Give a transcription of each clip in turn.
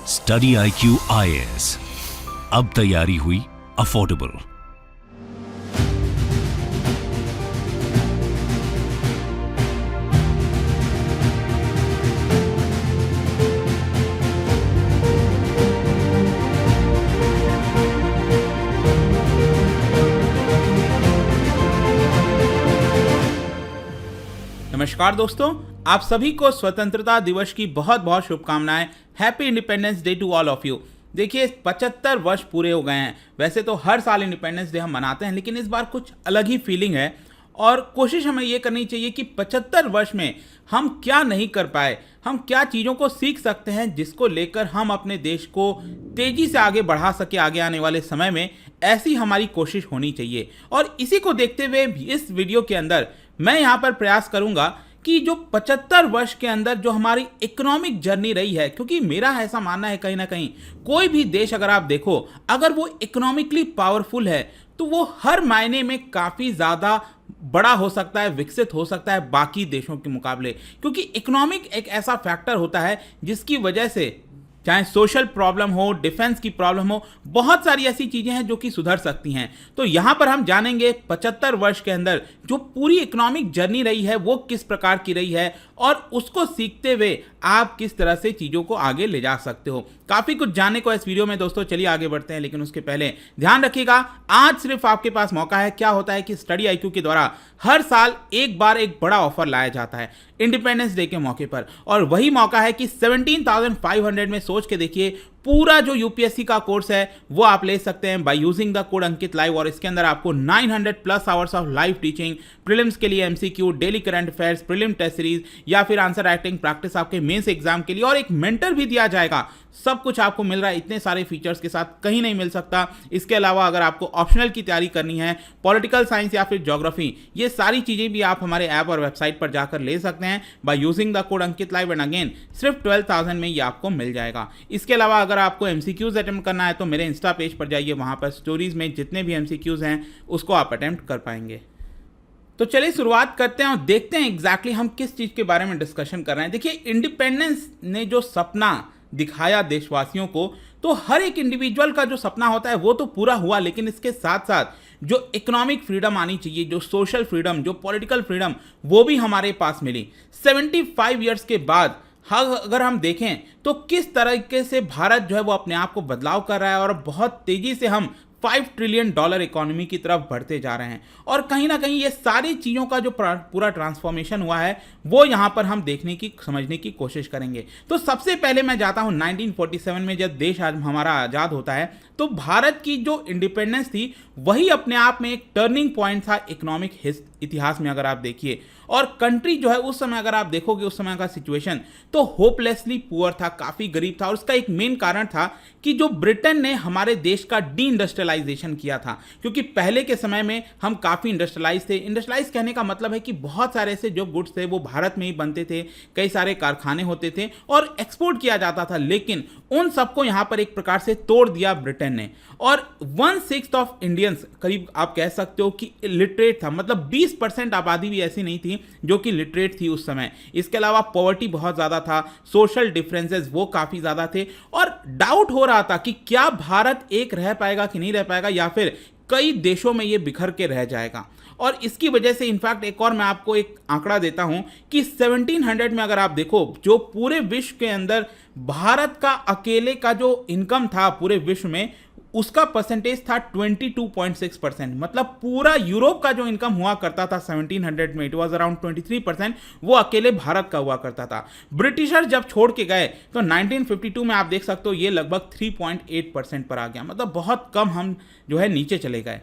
Study IQ IAS, अब तैयारी हुई अफोर्डेबल। नमस्कार दोस्तों, आप सभी को स्वतंत्रता दिवस की बहुत बहुत शुभकामनाएं। Happy independence day to all of you. देखिए 75 वर्ष पूरे हो गए हैं। वैसे तो हर साल इंडिपेंडेंस डे हम मनाते हैं, लेकिन इस बार कुछ अलग ही फीलिंग है और कोशिश हमें ये करनी चाहिए कि 75 वर्ष में हम क्या नहीं कर पाए, हम क्या चीज़ों को सीख सकते हैं जिसको लेकर हम अपने देश को तेज़ी से आगे बढ़ा सके। आगे आने वाले समय में ऐसी हमारी कोशिश होनी चाहिए और इसी को देखते हुए इस वीडियो के अंदर मैं यहाँ पर प्रयास करूँगा कि जो 75 वर्ष के अंदर जो हमारी इकोनॉमिक जर्नी रही है, क्योंकि मेरा ऐसा मानना है कहीं ना कहीं कोई भी देश अगर आप देखो, अगर वो इकोनॉमिकली पावरफुल है तो वो हर मायने में काफ़ी ज़्यादा बड़ा हो सकता है, विकसित हो सकता है बाकी देशों के मुकाबले। क्योंकि इकोनॉमिक एक ऐसा फैक्टर होता है जिसकी वजह से चाहे सोशल प्रॉब्लम हो, डिफेंस की प्रॉब्लम हो, बहुत सारी ऐसी चीज़ें हैं जो कि सुधर सकती हैं। तो यहाँ पर हम जानेंगे 75 वर्ष के अंदर जो पूरी इकोनॉमिक जर्नी रही है वो किस प्रकार की रही है और उसको सीखते हुए आप किस तरह से चीज़ों को आगे ले जा सकते हो। काफ़ी कुछ जानने को इस वीडियो में दोस्तों, चलिए आगे बढ़ते हैं। लेकिन उसके पहले ध्यान रखिएगा, आज सिर्फ आपके पास मौका है। क्या होता है कि स्टडी IQ के द्वारा हर साल एक बार एक बड़ा ऑफर लाया जाता है इंडिपेंडेंस डे के मौके पर, और वही मौका है कि 17,500 में सोच के देखिए पूरा जो यूपीएससी का कोर्स है वो आप ले सकते हैं by using the code Ankit live. और इसके अंदर आपको 900+ hours of live teaching, prelims के लिए MCQ, daily current affairs, prelim test series या फिर आंसर राइटिंग प्रैक्टिस आपके मेंस एग्जाम के लिए, और एक मेंटर भी दिया जाएगा। सब कुछ आपको मिल रहा है इतने सारे फीचर्स के साथ, कहीं नहीं मिल सकता। इसके अलावा अगर आपको ऑप्शनल की तैयारी करनी है, पॉलिटिकल साइंस या फिर ज्योग्राफी, ये सारी चीज़ें भी आप हमारे ऐप और वेबसाइट पर जाकर ले सकते हैं by using the code Ankit live. And again सिर्फ 12,000 में ये आपको मिल जाएगा। इसके अलावा अगर आपको MCQs अटेम्प्ट करना है तो मेरे इंस्टा पेज पर जाइए, वहाँ पर स्टोरीज में जितने भी MCQs हैं उसको आप अटेम्प्ट कर पाएंगे। तो चलिए शुरुआत करते हैं और देखते हैं एग्जैक्टली हम किस चीज़ के बारे में डिस्कशन कर रहे हैं। देखिए इंडिपेंडेंस ने जो सपना दिखाया देशवासियों को, तो हर एक इंडिविजुअल का जो सपना होता है वो तो पूरा हुआ, लेकिन इसके साथ साथ जो इकोनॉमिक फ्रीडम आनी चाहिए, जो सोशल फ्रीडम, जो पॉलिटिकल फ्रीडम, वो भी हमारे पास मिली 75 ईयर्स के बाद। हाँ, अगर हम देखें तो किस तरीके से भारत जो है वो अपने आप को बदलाव कर रहा है और बहुत तेज़ी से हम $5 ट्रिलियन इकोनॉमी की तरफ बढ़ते जा रहे हैं। और कहीं ना कहीं ये सारी चीज़ों का जो पूरा ट्रांसफॉर्मेशन हुआ है वो यहाँ पर हम देखने की, समझने की कोशिश करेंगे। तो सबसे पहले मैं जाता हूँ 1947 में, जब देश आज हमारा आज़ाद होता है तो भारत की जो इंडिपेंडेंस थी वही अपने आप में एक टर्निंग पॉइंट था इकोनॉमिक इतिहास में। अगर आप देखिए, और कंट्री जो है उस समय अगर आप देखोगे उस समय का सिचुएशन तो होपलेसली पुअर था, काफ़ी गरीब था। और उसका एक मेन कारण था कि जो ब्रिटेन ने हमारे देश का डी इंडस्ट्रियलाइजेशन किया था, क्योंकि पहले के समय में हम काफ़ी इंडस्ट्रियलाइज थे। इंडस्ट्रियलाइज कहने का मतलब है कि बहुत सारे ऐसे जो गुड्स थे वो भारत में ही बनते थे, कई सारे कारखाने होते थे और एक्सपोर्ट किया जाता था। लेकिन उन सबको यहाँ पर एक प्रकार से तोड़ दिया ब्रिटेन ने, और 1/6 ऑफ इंडियंस करीब आप कह सकते हो कि लिटरेट था। मतलब 20% आबादी भी ऐसी नहीं थी जो कि लिटरेट थी उस समय। इसके अलावा पॉवर्टी बहुत ज़्यादा था, सोशल डिफरेंसेस वो काफ़ी ज़्यादा थे, और डाउट हो रहा था कि क्या भारत एक रह पाएगा कि नहीं रह पाएगा, या फिर कई देशों में ये बिखर के रह जाएगा। और इसकी वजह से इनफैक्ट एक और मैं आपको एक आंकड़ा देता हूं कि 1700 में अगर आप देखो, जो पूरे विश्व के अंदर भारत का अकेले का जो इनकम था पूरे विश्व में, उसका परसेंटेज था 22.6%। मतलब पूरा यूरोप का जो इनकम हुआ करता था 1700 में, इट वाज अराउंड 23%, वो अकेले भारत का हुआ करता था। ब्रिटिशर जब छोड़ के गए तो 1952 में आप देख सकते हो ये लगभग 3.8% पर आ गया। मतलब बहुत कम हम जो है नीचे चले गए।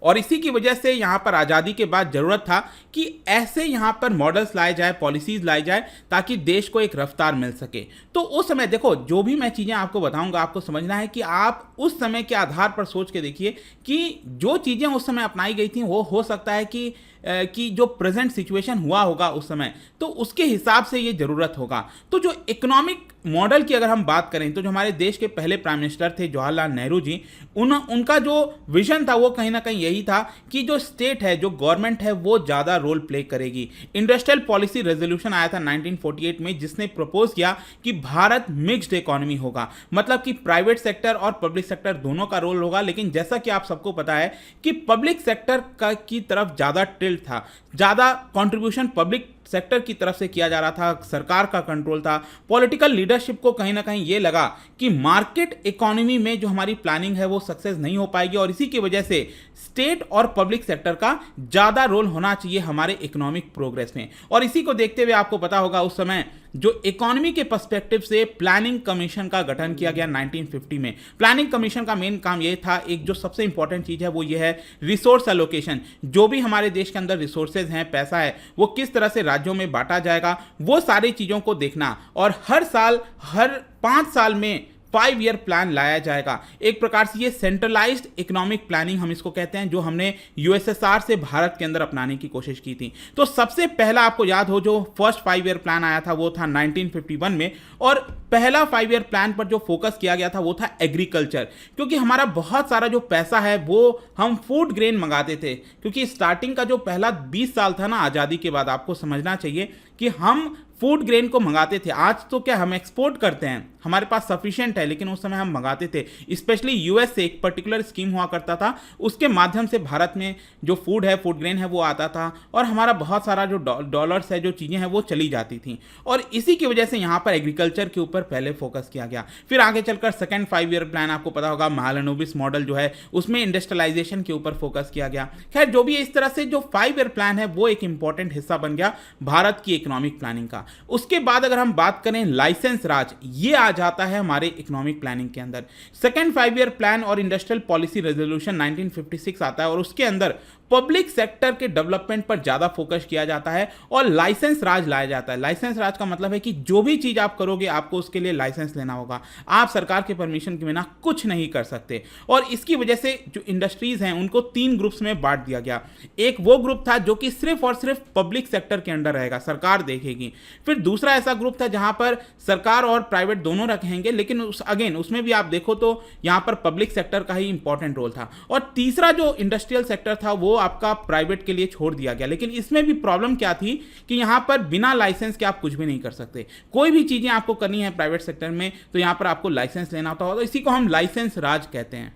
और इसी की वजह से यहाँ पर आज़ादी के बाद ज़रूरत था कि ऐसे यहाँ पर मॉडल्स लाए जाए, पॉलिसीज़ लाई जाए, ताकि देश को एक रफ्तार मिल सके। तो उस समय देखो, जो भी मैं चीज़ें आपको बताऊंगा आपको समझना है कि आप उस समय के आधार पर सोच के देखिए कि जो चीज़ें उस समय अपनाई गई थी वो हो सकता है कि कि जो प्रेजेंट सिचुएशन हुआ होगा उस समय, तो उसके हिसाब से ये ज़रूरत होगा। तो जो इकोनॉमिक मॉडल की अगर हम बात करें तो जो हमारे देश के पहले प्राइम मिनिस्टर थे जवाहरलाल नेहरू जी, उनका जो विजन था वो कहीं ना कहीं यही था कि जो स्टेट है, जो गवर्नमेंट है, वो ज़्यादा रोल प्ले करेगी। इंडस्ट्रियल पॉलिसी रेजोल्यूशन आया था 1948 में, जिसने प्रपोज किया कि भारत मिक्स्ड इकोनॉमी होगा, मतलब कि प्राइवेट सेक्टर और पब्लिक सेक्टर दोनों का रोल होगा। लेकिन जैसा कि आप सबको पता है कि पब्लिक सेक्टर की तरफ ज़्यादा टिल्ट था, ज़्यादा कंट्रीब्यूशन पब्लिक सेक्टर की तरफ से किया जा रहा था, सरकार का कंट्रोल था। पॉलिटिकल लीडरशिप को कहीं ना कहीं ये लगा कि मार्केट इकोनॉमी में जो हमारी प्लानिंग है वो सक्सेस नहीं हो पाएगी, और इसी की वजह से स्टेट और पब्लिक सेक्टर का ज़्यादा रोल होना चाहिए हमारे इकोनॉमिक प्रोग्रेस में। और इसी को देखते हुए आपको पता होगा उस समय जो इकोनॉमी के पर्सपेक्टिव से प्लानिंग कमीशन का गठन किया गया 1950 में। प्लानिंग कमीशन का मेन काम ये था, एक जो सबसे इंपॉर्टेंट चीज़ है वो ये है रिसोर्स एलोकेशन। जो भी हमारे देश के अंदर रिसोर्सेज हैं, पैसा है, वो किस तरह से राज्यों में बांटा जाएगा, वो सारी चीज़ों को देखना। और हर साल, हर 5 साल में 5 ईयर प्लान लाया जाएगा। एक प्रकार से ये सेंट्रलाइज्ड इकोनॉमिक प्लानिंग हम इसको कहते हैं, जो हमने यूएसएसआर से भारत के अंदर अपनाने की कोशिश की थी। तो सबसे पहला आपको याद हो जो फर्स्ट 5 ईयर प्लान आया था वो था 1951 में, और पहला 5 ईयर प्लान पर जो फोकस किया गया था वो था एग्रीकल्चर। क्योंकि हमारा बहुत सारा जो पैसा है वो हम फूड ग्रेन मंगाते थे, क्योंकि स्टार्टिंग का जो पहला 20 साल था ना आज़ादी के बाद, आपको समझना चाहिए कि हम फूड ग्रेन को मंगाते थे। आज तो क्या हम एक्सपोर्ट करते हैं, हमारे पास सफिशिएंट है, लेकिन उस समय हम मंगाते थे। स्पेशली यूएस से एक पर्टिकुलर स्कीम हुआ करता था, उसके माध्यम से भारत में जो फूड है, फूड ग्रेन है, वो आता था, और हमारा बहुत सारा जो डॉलर्स है, जो चीज़ें हैं वो चली जाती थी। और इसी की वजह से यहाँ पर एग्रीकल्चर के ऊपर पहले फोकस किया गया। फिर आगे चलकर सेकेंड 5 ईयर प्लान आपको पता होगा, महालनोबिस मॉडल जो है, उसमें इंडस्ट्रियलाइजेशन के ऊपर फोकस किया गया। खैर जो भी, इस तरह से जो 5 ईयर प्लान है वो एक इंपॉर्टेंट हिस्सा बन गया भारत की इकोनॉमिक प्लानिंग का। उसके बाद अगर हम बात करें लाइसेंस राज, ये आ जाता है हमारे इकोनॉमिक प्लानिंग के अंदर। सेकेंड 5 ईयर प्लान और इंडस्ट्रियल पॉलिसी रेजोल्यूशन 1956 आता है, और उसके अंदर पब्लिक सेक्टर के डेवलपमेंट पर ज़्यादा फोकस किया जाता है और लाइसेंस राज लाया जाता है। लाइसेंस राज का मतलब है कि जो भी चीज़ आप करोगे आपको उसके लिए लाइसेंस लेना होगा, आप सरकार के परमिशन के बिना कुछ नहीं कर सकते। और इसकी वजह से जो इंडस्ट्रीज़ हैं उनको 3 ग्रुप्स में बांट दिया गया। एक वो ग्रुप था जो कि सिर्फ और सिर्फ पब्लिक सेक्टर के अंडर रहेगा, सरकार देखेगी। फिर दूसरा ऐसा ग्रुप था जहां पर सरकार और प्राइवेट दोनों रहेंगे, लेकिन उसमें भी आप देखो तो यहां पर पब्लिक सेक्टर का ही इंपॉर्टेंट रोल था। और तीसरा जो इंडस्ट्रियल सेक्टर था वो आपका प्राइवेट के लिए छोड़ दिया गया। लेकिन इसमें भी प्रॉब्लम क्या थी कि यहां पर बिना लाइसेंस के आप कुछ भी नहीं कर सकते। कोई भी चीजें आपको करनी है प्राइवेट सेक्टर में तो यहां पर आपको लाइसेंस लेना होता है, तो इसी को हम लाइसेंस राज कहते हैं।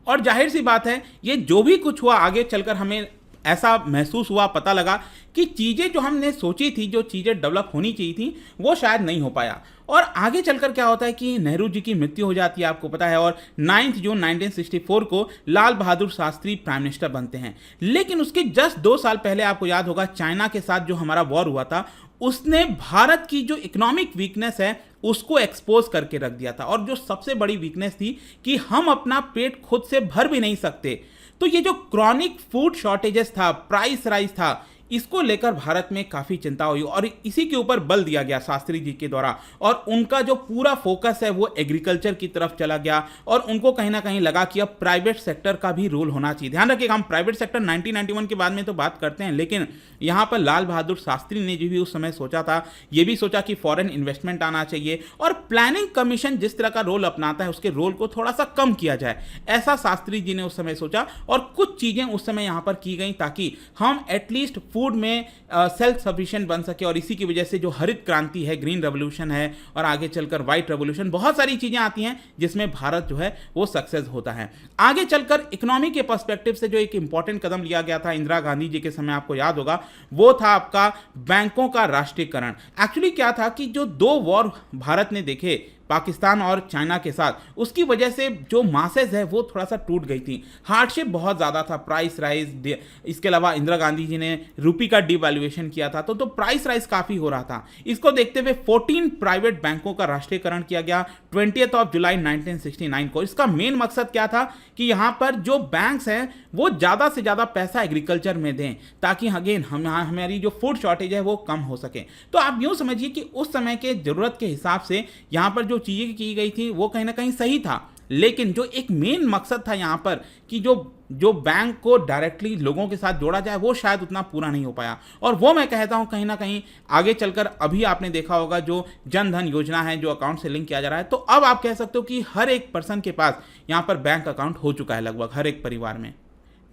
और जाहिर सी बात है, ये जो भी कुछ हुआ आगे चलकर हमें ऐसा महसूस हुआ, पता लगा कि चीज़ें जो हमने सोची थी, जो चीज़ें डेवलप होनी चाहिए थी, वो शायद नहीं हो पाया। और आगे चलकर क्या होता है कि नेहरू जी की मृत्यु हो जाती है, आपको पता है, और 9 जून 1964 को लाल बहादुर शास्त्री प्राइम मिनिस्टर बनते हैं। लेकिन उसके जस्ट 2 साल पहले आपको याद होगा चाइना के साथ जो हमारा वॉर हुआ था, उसने भारत की जो इकोनॉमिक वीकनेस है उसको एक्सपोज करके रख दिया था। और जो सबसे बड़ी वीकनेस थी कि हम अपना पेट खुद से भर भी नहीं सकते। तो ये जो क्रॉनिक फूड शॉर्टेजेस था, प्राइस राइज था, इसको लेकर भारत में काफ़ी चिंता हुई और इसी के ऊपर बल दिया गया शास्त्री जी के द्वारा। और उनका जो पूरा फोकस है वो एग्रीकल्चर की तरफ चला गया और उनको कहीं ना कहीं लगा कि अब प्राइवेट सेक्टर का भी रोल होना चाहिए। ध्यान रखिएगा, हम प्राइवेट सेक्टर 1991 के बाद में तो बात करते हैं, लेकिन यहाँ पर लाल बहादुर शास्त्री ने जो भी उस समय सोचा था, ये भी सोचा कि फॉरेन इन्वेस्टमेंट आना चाहिए और प्लानिंग कमीशन जिस तरह का रोल अपनाता है उसके रोल को थोड़ा सा कम किया जाए, ऐसा शास्त्री जी ने उस समय सोचा। और कुछ चीज़ें उस समय यहाँ पर की गई ताकि हम एटलीस्ट फूड में सेल्फ सफिशिएंट बन सके। और इसी की वजह से जो हरित क्रांति है, ग्रीन रेवोल्यूशन है और आगे चलकर व्हाइट रेवोल्यूशन, बहुत सारी चीजें आती हैं जिसमें भारत जो है वो सक्सेस होता है। आगे चलकर इकोनॉमी के पर्सपेक्टिव से जो एक इंपॉर्टेंट कदम लिया गया था इंदिरा गांधी जी के समय, आपको याद होगा, वो था आपका बैंकों का राष्ट्रीयकरण। एक्चुअली क्या था कि जो 2 वॉर भारत ने देखे पाकिस्तान और चाइना के साथ, उसकी वजह से जो मासेज है वो थोड़ा सा टूट गई थी, हार्डशिप बहुत ज़्यादा था, प्राइस राइज, इसके अलावा इंदिरा गांधी जी ने रुपी का डिवैल्यूएशन किया था, तो प्राइस राइज काफ़ी हो रहा था। इसको देखते हुए 14 प्राइवेट बैंकों का राष्ट्रीयकरण किया गया 20 जुलाई 1969 को। इसका मेन मकसद क्या था कि यहाँ पर जो बैंक्स हैं वो ज़्यादा से ज़्यादा पैसा एग्रीकल्चर में दें ताकि अगेन हमारी जो फूड शॉर्टेज है वो कम हो सके। तो आप यूँ समझिए कि उस समय के ज़रूरत के हिसाब से यहाँ पर जो चीज़ें की गई थी वो कहीं ना कहीं सही था, लेकिन जो एक मेन मकसद था यहाँ पर कि जो बैंक को डायरेक्टली लोगों के साथ जोड़ा जाए, वो शायद उतना पूरा नहीं हो पाया। और वो मैं कहता हूँ कहीं ना कहीं आगे चलकर, अभी आपने देखा होगा जो जन धन योजना है जो अकाउंट से लिंक किया जा रहा है, तो अब आप कह सकते हो कि हर एक पर्सन के पास यहाँ पर बैंक अकाउंट हो चुका है, लगभग हर एक परिवार में।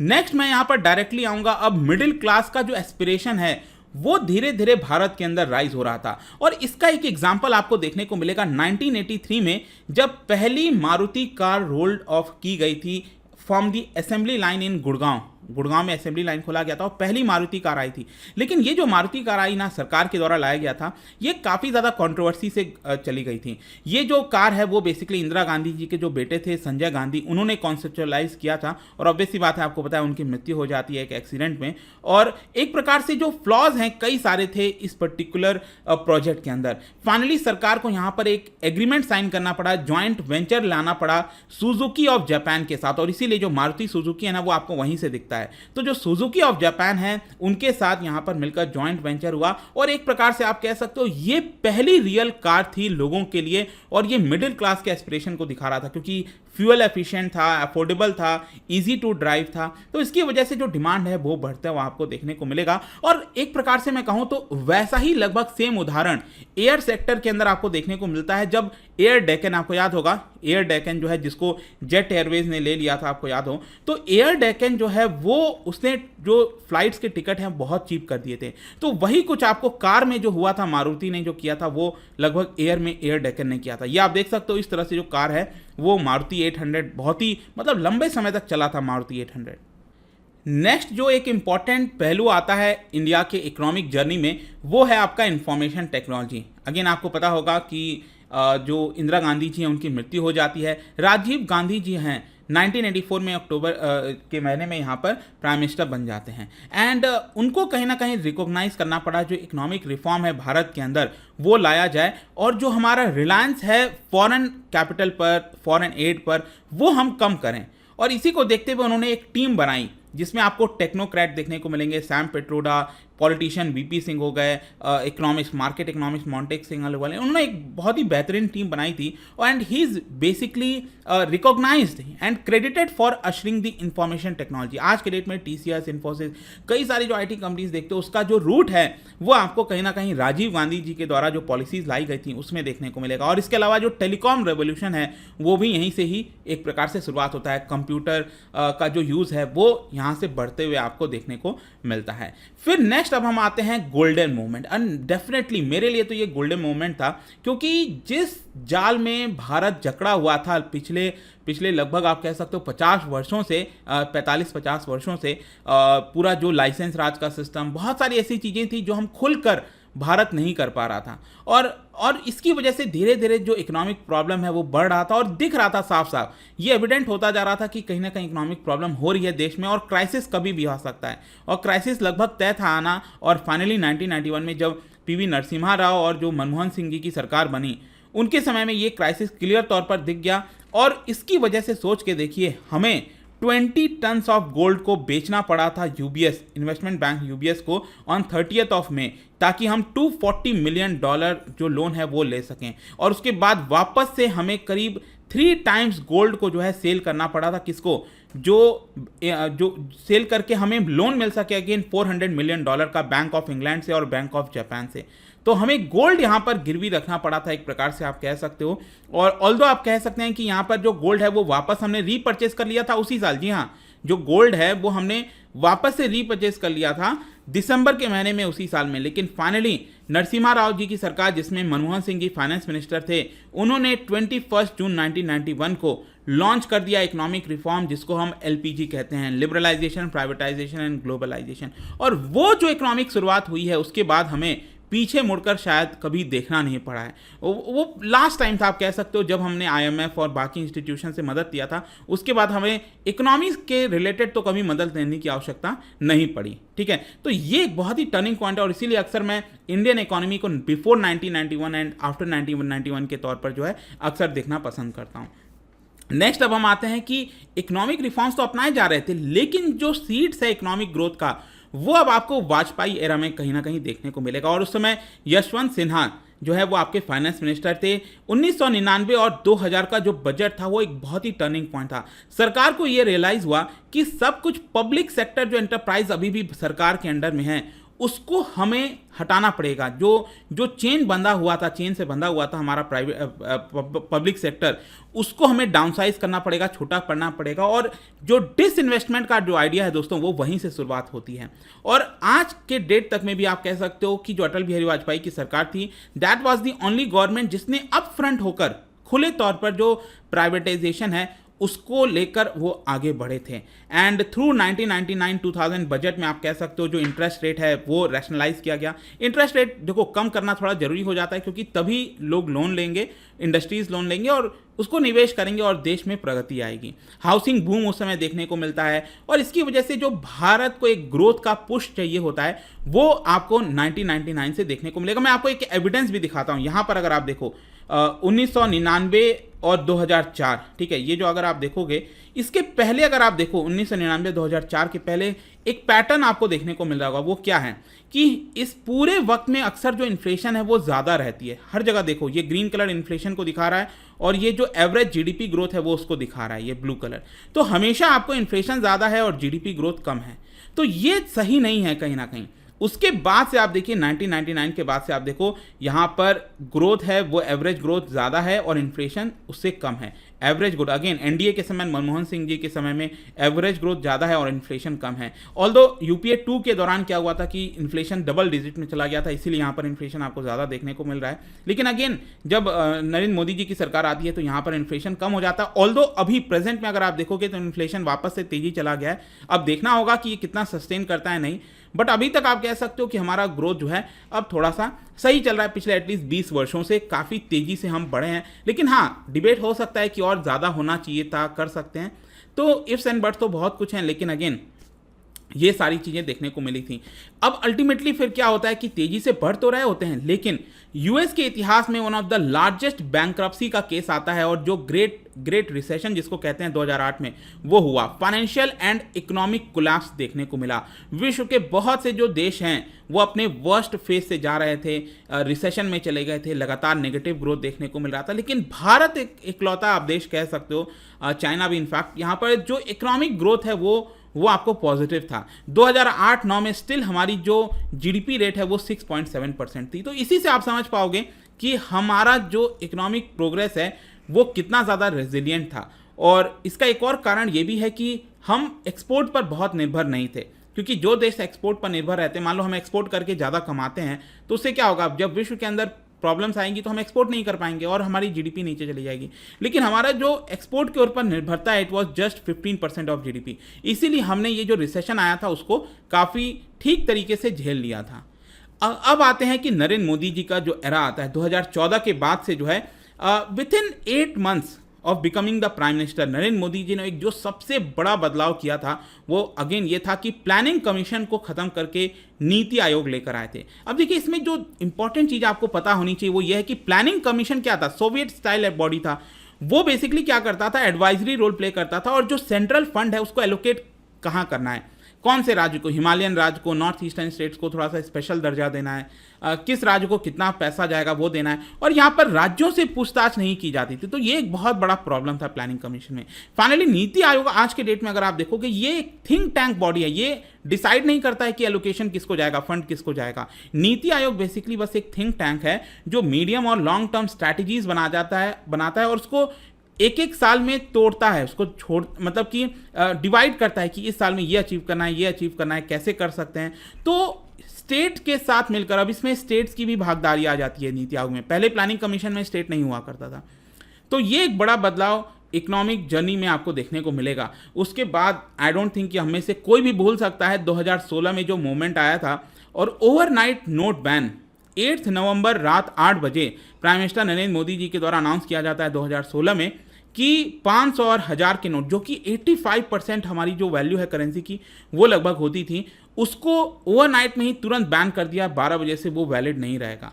नेक्स्ट मैं यहाँ पर डायरेक्टली आऊँगा, अब मिडिल क्लास का जो एस्पिरेशन है वो धीरे धीरे भारत के अंदर राइज हो रहा था। और इसका एक एग्जाम्पल आपको देखने को मिलेगा 1983 में, जब पहली मारुति कार रोल्ड ऑफ की गई थी from the assembly line in Gurgaon में असेंबली लाइन खोला गया था और पहली मारुति कार आई थी। लेकिन ये जो मारुति कार आई ना, सरकार के द्वारा लाया गया था, ये काफ़ी ज़्यादा कंट्रोवर्सी से चली गई थी। ये जो कार है वो बेसिकली इंदिरा गांधी जी के जो बेटे थे संजय गांधी, उन्होंने कॉन्सेप्चुअलाइज किया था। और ऑब्वियस सी बात है, आपको पता है उनकी मृत्यु हो जाती है एक एक्सीडेंट में। और एक प्रकार से जो फ्लॉज हैं कई सारे थे इस पर्टिकुलर प्रोजेक्ट के अंदर। फाइनली सरकार को यहाँ पर एक एग्रीमेंट साइन करना पड़ा, ज्वाइंट वेंचर लाना पड़ा सुजुकी ऑफ जापान के साथ। और इसीलिए जो मारुति सुजुकी है ना, वो आपको वहीं से दिखता है। तो जो सुजुकी ऑफ जापान है उनके साथ यहां पर मिलकर जॉइंट वेंचर हुआ। और एक प्रकार से आप कह सकते हो ये पहली रियल कार थी लोगों के लिए, और ये मिडिल क्लास के एस्पिरेशन को दिखा रहा था, क्योंकि फ्यूल एफिशिएंट था, अफोर्डेबल था, इजी टू ड्राइव था। तो इसकी वजह से जो डिमांड है वो बढ़ता हुआ आपको देखने को मिलेगा। और एक प्रकार से मैं कहूं तो वैसा ही लगभग सेम उदाहरण एयर सेक्टर के अंदर आपको देखने को मिलता है। जब एयर डेकन, आपको याद होगा एयर डेकन जो है जिसको जेट एयरवेज ने ले लिया था, आपको याद हो, तो एयर डेकन जो है वो उसने जो फ्लाइट्स के टिकट हैं बहुत चीप कर दिए थे। तो वही कुछ आपको कार में जो हुआ था, मारुति ने जो किया था वो लगभग एयर में एयर डेकन ने किया था। ये आप देख सकते हो इस तरह से जो कार है वो मारुति 800 बहुत ही मतलब लंबे समय तक चला था मारुति 800। नेक्स्ट जो एक इंपॉर्टेंट पहलू आता है इंडिया के इकोनॉमिक जर्नी में, वो है आपका इंफॉर्मेशन टेक्नोलॉजी। अगेन आपको पता होगा कि जो इंदिरा गांधी जी हैं उनकी मृत्यु हो जाती है। राजीव गांधी जी हैं 1984 में अक्टूबर के महीने में यहाँ पर प्राइम मिनिस्टर बन जाते हैं। एंड उनको कहीं ना कहीं रिकॉग्नाइज करना पड़ा, जो इकोनॉमिक रिफॉर्म है भारत के अंदर वो लाया जाए, और जो हमारा रिलायंस है फॉरेन कैपिटल पर, फॉरेन एड पर, वो हम कम करें। और इसी को देखते हुए उन्होंने एक टीम बनाई जिसमें आपको टेक्नोक्रेट देखने को मिलेंगे, सैम पेट्रोडा, पॉलिटिशियन वीपी सिंह हो गए, economics, market economics Montek Singh वाले, उन्होंने एक बहुत ही बेहतरीन टीम बनाई थी। And he is basically recognised and credited for ushering the information technology. आज के डेट में टीसीएस, इन्फोसिस, कई सारी जो आईटी कंपनीज देखते हो, उसका जो रूट है वो आपको कहीं ना कहीं राजीव गांधी जी के द्वारा जो पॉलिसीज लाई गई थी उसमें देखने को मिलेगा। और इसके अलावा जो टेलीकॉम रेवोल्यूशन है वो भी यहीं से ही एक प्रकार से शुरुआत होता है। कंप्यूटर का जो यूज़ है वो यहाँ से बढ़ते हुए आपको देखने को मिलता है। फिर नेक्स्ट अब हम आते हैं गोल्डन मूवमेंट। एंड डेफिनेटली मेरे लिए तो ये गोल्डन मूवमेंट था, क्योंकि जिस जाल में भारत जकड़ा हुआ था पिछले लगभग आप कह सकते हो 50 वर्षों से, 45-50 वर्षों से, पूरा जो लाइसेंस राज का सिस्टम, बहुत सारी ऐसी चीज़ें थी जो हम खुलकर भारत नहीं कर पा रहा था। और इसकी वजह से धीरे धीरे जो इकोनॉमिक प्रॉब्लम है वो बढ़ रहा था और दिख रहा था साफ साफ। ये एविडेंट होता जा रहा था कि कहीं ना कहीं इकोनॉमिक प्रॉब्लम हो रही है देश में, और क्राइसिस कभी भी आ सकता है। और क्राइसिस लगभग तय था आना। और फाइनली 1991 में जब पीवी नरसिम्हा राव और जो मनमोहन सिंह जी की सरकार बनी, उनके समय में ये क्राइसिस क्लियर तौर पर दिख गया। और इसकी वजह से सोच के देखिए, हमें 20 टन्स ऑफ गोल्ड को बेचना पड़ा था यूबीएस, इन्वेस्टमेंट बैंक यूबीएस को, ऑन 30 मई, ताकि हम $240 मिलियन जो लोन है वो ले सकें। और उसके बाद वापस से हमें करीब 3 टाइम्स गोल्ड को जो है सेल करना पड़ा था। किसको? जो सेल करके हमें लोन मिल सके अगेन $400 मिलियन का बैंक ऑफ इंग्लैंड से और बैंक ऑफ जापान से। तो हमें गोल्ड यहाँ पर गिरवी रखना पड़ा था, एक प्रकार से आप कह सकते हो। और ऑल्दो आप कह सकते हैं कि यहाँ पर जो गोल्ड है वो वापस हमने रीपरचेज कर लिया था उसी साल। जी हाँ, जो गोल्ड है वो हमने वापस से रीपरचेज कर लिया था दिसंबर के महीने में उसी साल में। लेकिन फाइनली नरसिम्हा राव जी की सरकार, जिसमें मनमोहन सिंह जी फाइनेंस मिनिस्टर थे, उन्होंने 21 जून 1991 को लॉन्च कर दिया इकोनॉमिक रिफॉर्म, जिसको हम एलपीजी कहते हैं, लिबरलाइजेशन, प्राइवेटाइजेशन एंड ग्लोबलाइजेशन। और वो जो इकोनॉमिक शुरुआत हुई है उसके बाद हमें पीछे मुड़कर शायद कभी देखना नहीं पड़ा है। वो लास्ट टाइम था आप कह सकते हो जब हमने आईएमएफ और बाकी इंस्टीट्यूशन से मदद लिया था। उसके बाद हमें इकोनॉमिक्स के रिलेटेड तो कभी मदद लेने की आवश्यकता नहीं पड़ी। ठीक है, तो ये एक बहुत ही टर्निंग पॉइंट है। और इसीलिए अक्सर मैं इंडियन इकोनॉमी को बिफोर 1991 एंड आफ्टर 1991 के तौर पर जो है अक्सर देखना पसंद करता हूँ। नेक्स्ट अब हम आते हैं कि इकोनॉमिक रिफॉर्म्स तो अपनाए जा रहे थे, लेकिन जो सीड्स है इकोनॉमिक ग्रोथ का वो अब आपको वाजपेयी एरा में कहीं ना कहीं देखने को मिलेगा। और उस समय यशवंत सिन्हा जो है वो आपके फाइनेंस मिनिस्टर थे। 1999 और 2000 का जो बजट था वो एक बहुत ही टर्निंग पॉइंट था। सरकार को ये रियलाइज हुआ कि सब कुछ पब्लिक सेक्टर जो एंटरप्राइज अभी भी सरकार के अंडर में है उसको हमें हटाना पड़ेगा। जो जो चेन बंधा हुआ था, चेन से बंधा हुआ था हमारा प्राइवेट पब्लिक सेक्टर, उसको हमें डाउनसाइज करना पड़ेगा, छोटा करना पड़ेगा। और जो डिसइन्वेस्टमेंट का जो आइडिया है दोस्तों, वो वहीं से शुरुआत होती है। और आज के डेट तक में भी आप कह सकते हो कि जो अटल बिहारी वाजपेयी की सरकार थी, that was the only government जिसने अप फ्रंट होकर खुले तौर पर जो प्राइवेटाइजेशन है उसको लेकर वो आगे बढ़े थे। एंड थ्रू 1999-2000 बजट में आप कह सकते हो जो इंटरेस्ट रेट है वो रैशनलाइज किया गया। इंटरेस्ट रेट देखो कम करना थोड़ा जरूरी हो जाता है, क्योंकि तभी लोग लोन लेंगे, इंडस्ट्रीज लोन लेंगे और उसको निवेश करेंगे और देश में प्रगति आएगी। हाउसिंग बूम उस समय देखने को मिलता है और इसकी वजह से जो भारत को एक ग्रोथ का पुश चाहिए होता है वो आपको 1999 से देखने को मिलेगा। मैं आपको एक एविडेंस भी दिखाता हूँ। यहाँ पर अगर आप देखो 1999 और 2004, ठीक है, ये जो अगर आप देखोगे, इसके पहले अगर आप देखो 1999-2004 के पहले एक पैटर्न आपको देखने को मिल रहा होगा। वो क्या है कि इस पूरे वक्त में अक्सर जो इन्फ्लेशन है वो ज़्यादा रहती है। हर जगह देखो, ये ग्रीन कलर इन्फ्लेशन को दिखा रहा है और ये जो एवरेज जीडीपी ग्रोथ है वो उसको दिखा रहा है, ये ब्लू कलर। तो हमेशा आपको इन्फ्लेशन ज़्यादा है और जीडीपी ग्रोथ कम है, तो ये सही नहीं है कहीं ना कहीं। उसके बाद से आप देखिए 1999 के बाद से आप देखो यहाँ पर ग्रोथ है वो एवरेज ग्रोथ ज़्यादा है और इन्फ्लेशन उससे कम है। एवरेज ग्रोथ अगेन एनडीए के समय, मनमोहन सिंह जी के समय में एवरेज ग्रोथ ज़्यादा है और इन्फ्लेशन कम है। ऑल्दो यूपीए 2 के दौरान क्या हुआ था कि इन्फ्लेशन डबल डिजिट में चला गया था, इसीलिए यहाँ पर इन्फ्लेशन आपको ज़्यादा देखने को मिल रहा है। लेकिन अगेन जब नरेंद्र मोदी जी की सरकार आती है तो यहाँ पर इन्फ्लेशन कम हो जाता है। ऑल्दो अभी प्रेजेंट में अगर आप देखोगे तो इन्फ्लेशन वापस से तेजी चला गया है। अब देखना होगा कि ये कितना सस्टेन करता है नहीं, बट अभी तक आप कह सकते हो कि हमारा ग्रोथ जो है अब थोड़ा सा सही चल रहा है। पिछले एटलीस्ट 20 वर्षों से काफ़ी तेज़ी से हम बढ़े हैं। लेकिन हाँ, डिबेट हो सकता है कि और ज़्यादा होना चाहिए था, कर सकते हैं। तो इफ्स एंड बट्स तो बहुत कुछ हैं, लेकिन अगेन ये सारी चीज़ें देखने को मिली थी। अब अल्टीमेटली फिर क्या होता है कि तेज़ी से बढ़ तो रहे होते हैं, लेकिन यूएस के इतिहास में one of the largest bankruptcy का केस आता है और जो ग्रेट रिसेशन जिसको कहते हैं 2008 में वो हुआ। फाइनेंशियल एंड इकोनॉमिक कोलैप्स देखने को मिला। विश्व के बहुत से जो देश हैं वो अपने वर्स्ट फेज से जा रहे थे, रिसेशन में चले गए थे, लगातार नेगेटिव ग्रोथ देखने को मिल रहा था। लेकिन भारत एक इकलौता आप देश कह सकते हो, चाइना भी इनफैक्ट, यहाँ पर जो इकोनॉमिक ग्रोथ है वो आपको पॉजिटिव था। 2008-9 में स्टिल हमारी जो जीडीपी रेट है वो 6.7% थी। तो इसी से आप समझ पाओगे कि हमारा जो इकोनॉमिक प्रोग्रेस है वो कितना ज़्यादा रेजिलिएंट था। और इसका एक और कारण ये भी है कि हम एक्सपोर्ट पर बहुत निर्भर नहीं थे, क्योंकि जो देश एक्सपोर्ट पर निर्भर रहते हैं, मान लो हम एक्सपोर्ट करके ज़्यादा कमाते हैं तो उससे क्या होगा, जब विश्व के अंदर प्रॉब्लम्स आएंगी तो हम एक्सपोर्ट नहीं कर पाएंगे और हमारी जीडीपी नीचे चली जाएगी। लेकिन हमारा जो एक्सपोर्ट के ऊपर निर्भरता है it was just 15% of GDP. इसीलिए हमने ये जो रिसेशन आया था उसको काफ़ी ठीक तरीके से झेल लिया था। अब आते हैं कि नरेंद्र मोदी जी का जो एरा आता है 2014 के बाद से, जो है within 8 months of becoming the prime minister, Narendra Modi ji ने एक जो सबसे बड़ा बदलाव किया था वो अगेन ये था कि प्लानिंग कमीशन को खत्म करके नीति आयोग लेकर आए थे। अब देखिए इसमें जो इंपॉर्टेंट चीज़ आपको पता होनी चाहिए वो ये है कि प्लानिंग कमीशन क्या था, सोवियत स्टाइल बॉडी था। वो बेसिकली क्या करता था, एडवाइजरी रोल प्ले करता था और जो सेंट्रल फंड है उसको एलोकेट कहाँ करना है, कौन से राज्य को, हिमालयन राज्य को, नॉर्थ ईस्टर्न स्टेट्स को थोड़ा सा स्पेशल दर्जा देना है, किस राज्य को कितना पैसा जाएगा वो देना है, और यहाँ पर राज्यों से पूछताछ नहीं की जाती थी। तो ये एक बहुत बड़ा प्रॉब्लम था प्लानिंग कमीशन में। फाइनली नीति आयोग आज के डेट में अगर आप देखोगे ये एक थिंक टैंक बॉडी है, ये डिसाइड नहीं करता है कि एलोकेशन किसको जाएगा, फंड किसको जाएगा। नीति आयोग बेसिकली बस एक थिंक टैंक है जो मीडियम और लॉन्ग टर्म स्ट्रैटेजीज बनाता है और उसको एक एक साल में तोड़ता है, उसको मतलब कि डिवाइड करता है कि इस साल में ये अचीव करना है, ये अचीव करना है, कैसे कर सकते हैं। तो स्टेट के साथ मिलकर, अब इसमें स्टेट्स की भी भागीदारी आ जाती है नीति आयोग में। पहले प्लानिंग कमीशन में स्टेट नहीं हुआ करता था। तो ये एक बड़ा बदलाव इकोनॉमिक जर्नी में आपको देखने को मिलेगा। उसके बाद आई डोंट थिंक कि हम में से कोई भी भूल सकता है 2016 में जो मूवमेंट आया था और ओवरनाइट नोट बैन 8 नवंबर रात 8 बजे प्राइम मिनिस्टर नरेंद्र मोदी जी के द्वारा अनाउंस किया जाता है 2016 में कि 500 और 1000 के नोट, जो कि 85% हमारी जो वैल्यू है करेंसी की वो लगभग होती थी, उसको ओवरनाइट में ही तुरंत बैन कर दिया। 12 बजे से वो वैलिड नहीं रहेगा।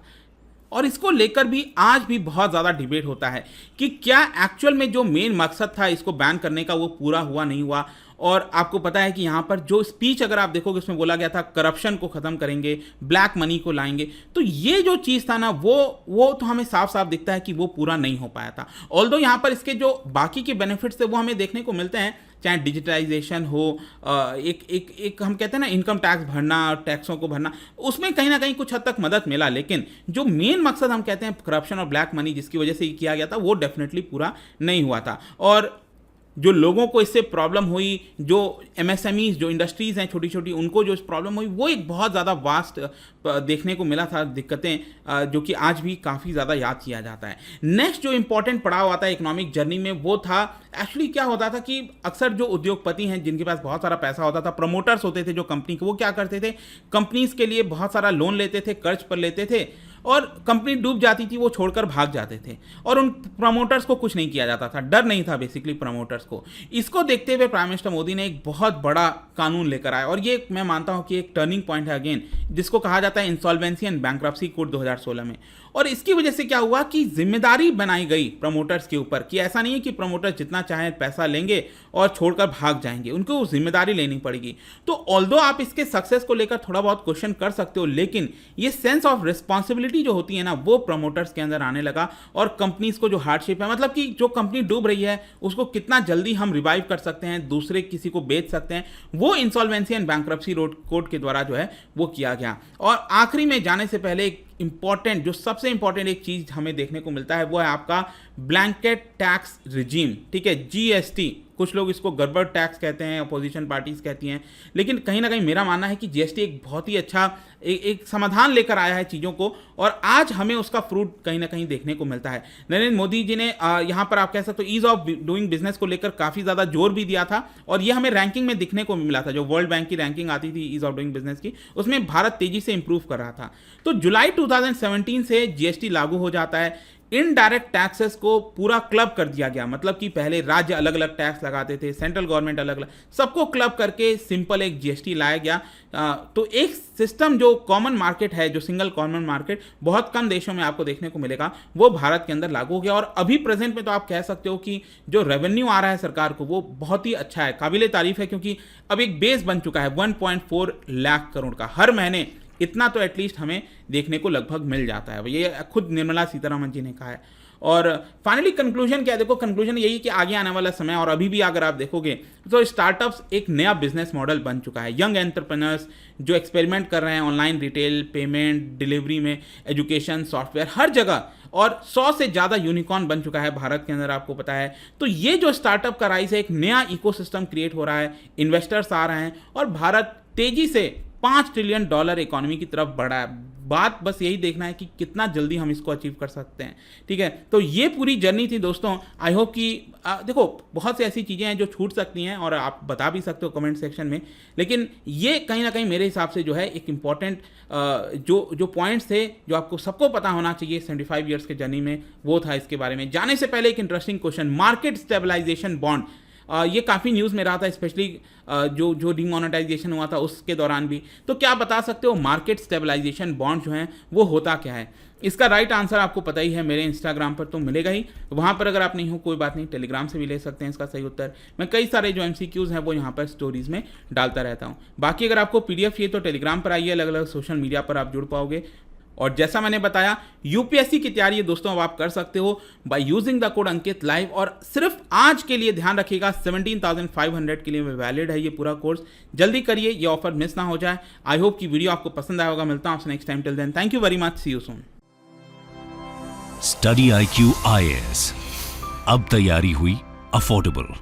और इसको लेकर भी आज भी बहुत ज़्यादा डिबेट होता है कि क्या एक्चुअल में जो मेन मकसद था इसको बैन करने का वो पूरा हुआ नहीं हुआ। और आपको पता है कि यहाँ पर जो स्पीच अगर आप देखोगे उसमें बोला गया था करप्शन को ख़त्म करेंगे, ब्लैक मनी को लाएंगे, तो ये जो चीज़ था ना वो तो हमें साफ साफ दिखता है कि वो पूरा नहीं हो पाया था। ऑल्दो यहाँ पर इसके जो बाकी के बेनिफिट्स थे वो हमें देखने को मिलते हैं, चाहे डिजिटलाइजेशन हो, एक हम कहते हैं ना इनकम टैक्स भरना, टैक्सों को भरना, उसमें कहीं ना कहीं कुछ हद तक मदद मिला, लेकिन जो मेन मकसद हम कहते हैं करप्शन और ब्लैक मनी जिसकी वजह से ये किया गया था वो डेफिनेटली पूरा नहीं हुआ था। और जो लोगों को इससे प्रॉब्लम हुई, जो एमएसएमईज जो इंडस्ट्रीज़ हैं छोटी छोटी, उनको जो प्रॉब्लम हुई वो एक बहुत ज़्यादा वास्ट देखने को मिला था दिक्कतें, जो कि आज भी काफ़ी ज़्यादा याद किया जाता है। नेक्स्ट जो इंपॉर्टेंट पड़ाव आता है इकोनॉमिक जर्नी में वो था, एक्चुअली क्या होता था कि अक्सर जो उद्योगपति हैं जिनके पास बहुत सारा पैसा होता था, प्रमोटर्स होते थे जो कंपनी के, वो क्या करते थे, कंपनीज़ के लिए बहुत सारा लोन लेते थे, कर्ज पर लेते थे, और कंपनी डूब जाती थी वो छोड़कर भाग जाते थे, और उन प्रमोटर्स को कुछ नहीं किया जाता था, डर नहीं था बेसिकली प्रमोटर्स को। इसको देखते हुए प्राइम मिनिस्टर मोदी ने एक बहुत बड़ा कानून लेकर आया, और ये मैं मानता हूं कि एक टर्निंग पॉइंट है अगेन, जिसको कहा जाता है इंसॉल्वेंसी एंड बैंक्रप्सी कोड 2016 में। और इसकी वजह से क्या हुआ कि जिम्मेदारी बनाई गई प्रमोटर्स के ऊपर कि ऐसा नहीं है कि प्रमोटर्स जितना चाहे पैसा लेंगे और छोड़कर भाग जाएंगे, उनको जिम्मेदारी लेनी पड़ेगी। तो ऑल्दो आप इसके सक्सेस को लेकर थोड़ा बहुत क्वेश्चन कर सकते हो, लेकिन ये सेंस ऑफ रिस्पॉन्सिबिलिटी जो होती है ना वो प्रमोटर्स के अंदर आने लगा, और कंपनीज को जो हार्डशिप है, मतलब कि जो कंपनी डूब रही है उसको कितना जल्दी हम रिवाइव कर सकते हैं, दूसरे किसी को बेच सकते हैं, वो इंसॉल्वेंसी एंड बैंक्रप्सी कोड के द्वारा जो है वो किया गया। और आखिरी में जाने से पहले एक इंपॉर्टेंट, जो सबसे इंपॉर्टेंट एक चीज हमें देखने को मिलता है वो है आपका ब्लैंकेट टैक्स रिजीम, ठीक है, जीएसटी। कुछ लोग इसको गड़बड़ टैक्स कहते हैं, अपोजिशन पार्टीज कहती हैं, लेकिन कहीं ना कहीं मेरा मानना है कि जीएसटी एक बहुत ही अच्छा एक समाधान लेकर आया है चीज़ों को, और आज हमें उसका फ्रूट कहीं ना कहीं देखने को मिलता है। नरेंद्र मोदी जी ने यहाँ पर आप कह सकते हो ईज ऑफ डूइंग बिजनेस को लेकर काफ़ी ज़्यादा जोर भी दिया था, और ये हमें रैंकिंग में दिखने को मिला था, जो वर्ल्ड बैंक की रैंकिंग आती थी ईज ऑफ डूइंग बिजनेस की, उसमें भारत तेजी से इंप्रूव कर रहा था। तो जुलाई 2017 से जीएसटी लागू हो जाता है। इनडायरेक्ट टैक्सेस को पूरा क्लब कर दिया गया, मतलब कि पहले राज्य अलग अलग टैक्स लगाते थे, सेंट्रल गवर्नमेंट अलग अलग, सबको क्लब करके सिंपल एक जीएसटी लाया गया। तो एक सिस्टम जो कॉमन मार्केट है, जो सिंगल कॉमन मार्केट बहुत कम देशों में आपको देखने को मिलेगा, वो भारत के अंदर लागू हो गया। और अभी प्रेजेंट में तो आप कह सकते हो कि जो रेवेन्यू आ रहा है सरकार को वो बहुत ही अच्छा है, काबिले तारीफ है, क्योंकि अब एक बेस बन चुका है 1.4 लाख करोड़ का, हर महीने इतना तो एटलीस्ट हमें देखने को लगभग मिल जाता है, ये खुद निर्मला सीतारमण जी ने कहा है। और फाइनली कंक्लूजन क्या है, देखो कंक्लूजन यही कि आगे आने वाला समय, और अभी भी अगर आप देखोगे तो स्टार्टअप्स एक नया बिजनेस मॉडल बन चुका है। यंग एंटरप्रेन्योर्स जो एक्सपेरिमेंट कर रहे हैं ऑनलाइन रिटेल, पेमेंट, डिलीवरी में, एजुकेशन, सॉफ्टवेयर, हर जगह, और 100 से ज़्यादा यूनिकॉर्न बन चुका है भारत के अंदर, आपको पता है। तो ये जो स्टार्टअप का राइज है, एक नया इकोसिस्टम क्रिएट हो रहा है, इन्वेस्टर्स आ रहे हैं, और भारत तेजी से $5 ट्रिलियन इकोनॉमी की तरफ बढ़ा है। बात बस यही देखना है कि कितना जल्दी हम इसको अचीव कर सकते हैं, ठीक है। तो ये पूरी जर्नी थी दोस्तों। आई होप कि देखो बहुत सी ऐसी चीज़ें हैं जो छूट सकती हैं, और आप बता भी सकते हो कमेंट सेक्शन में, लेकिन ये कहीं ना कहीं मेरे हिसाब से जो है एक इम्पॉर्टेंट जो पॉइंट्स थे जो आपको सबको पता होना चाहिए 75 ईयर्स के जर्नी में, वो था इसके बारे में। जाने से पहले एक interesting question, market stabilization bond, ये काफ़ी न्यूज़ में रहा था, स्पेशली जो डिमोनेटाइजेशन हुआ था उसके दौरान भी। तो क्या बता सकते हो मार्केट स्टेबलाइजेशन बॉन्ड जो है वो होता क्या है? इसका राइट आंसर आपको पता ही है, मेरे इंस्टाग्राम पर तो मिलेगा ही, वहाँ पर अगर आप नहीं हो कोई बात नहीं, टेलीग्राम से भी ले सकते हैं इसका सही उत्तर। मैं कई सारे जो MCQs हैं वो यहाँ पर स्टोरीज में डालता रहता हूँ। बाकी अगर आपको PDF चाहिए तो टेलीग्राम पर आइए, अलग अलग सोशल मीडिया पर आप जुड़ पाओगे। और जैसा मैंने बताया यूपीएससी की तैयारी दोस्तों अब आप कर सकते हो bye using the code Ankit live, और सिर्फ आज के लिए ध्यान रखिएगा 17,500 के लिए वैलिड है ये पूरा कोर्स। जल्दी करिए, ये ऑफर मिस ना हो जाए। आई होप कि वीडियो आपको पसंद आया होगा। मिलता हूं आपसे next time, till then thank you very much, see you soon. Study IQ IAS, अब तैयारी हुई अफोर्डेबल।